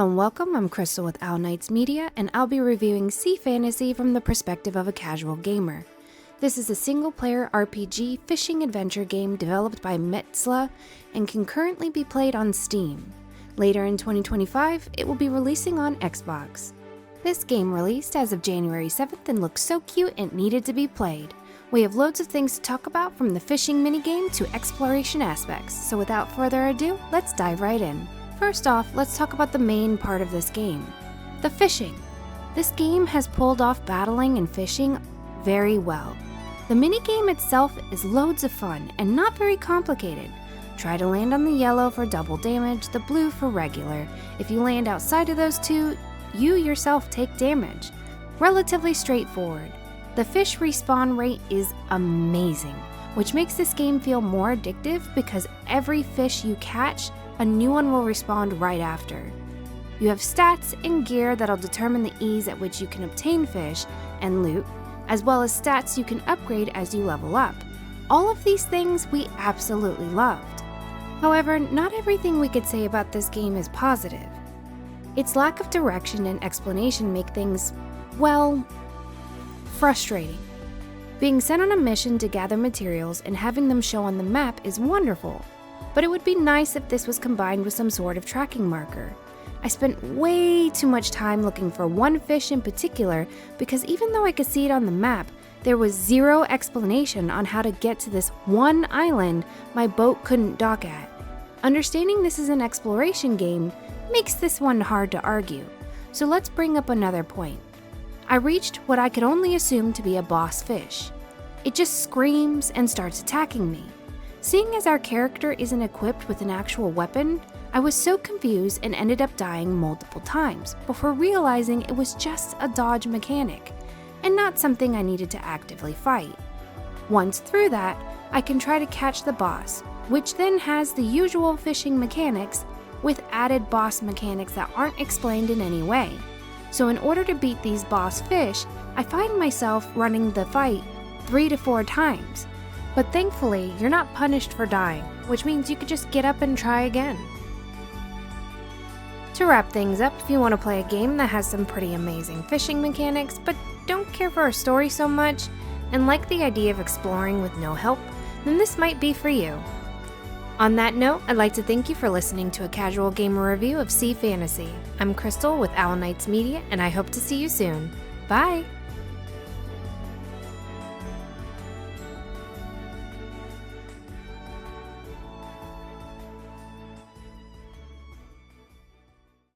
Hello and welcome, I'm Crystal with Owl Knights Media, and I'll be reviewing Sea Fantasy from the perspective of a casual gamer. This is a single-player RPG fishing adventure game developed by Metzla and can currently be played on Steam. Later in 2025, it will be releasing on Xbox. This game released as of January 7th and looks so cute it needed to be played. We have loads of things to talk about, from the fishing minigame to exploration aspects, so without further ado, let's dive right in. First off, let's talk about the main part of this game, the fishing. This game has pulled off battling and fishing very well. The minigame itself is loads of fun and not very complicated. Try to land on the yellow for double damage, the blue for regular. If you land outside of those two, you yourself take damage. Relatively straightforward. The fish respawn rate is amazing, which makes this game feel more addictive because every fish you catch, a new one will respawn right after. You have stats and gear that'll determine the ease at which you can obtain fish and loot, as well as stats you can upgrade as you level up. All of these things we absolutely loved. However, not everything we could say about this game is positive. Its lack of direction and explanation make things, well, frustrating. Being sent on a mission to gather materials and having them show on the map is wonderful, but it would be nice if this was combined with some sort of tracking marker. I spent way too much time looking for one fish in particular because even though I could see it on the map, there was zero explanation on how to get to this one island my boat couldn't dock at. Understanding this is an exploration game makes this one hard to argue, so let's bring up another point. I reached what I could only assume to be a boss fish. It just screams and starts attacking me. Seeing as our character isn't equipped with an actual weapon, I was so confused and ended up dying multiple times before realizing it was just a dodge mechanic and not something I needed to actively fight. Once through that, I can try to catch the boss, which then has the usual fishing mechanics with added boss mechanics that aren't explained in any way. So in order to beat these boss fish, I find myself running the fight 3 to 4 times. But thankfully, you're not punished for dying, which means you could just get up and try again. To wrap things up, if you want to play a game that has some pretty amazing fishing mechanics, but don't care for a story so much, and like the idea of exploring with no help, then this might be for you. On that note, I'd like to thank you for listening to a casual gamer review of Sea Fantasy. I'm Crystal with Owl Knights Media, and I hope to see you soon. Bye!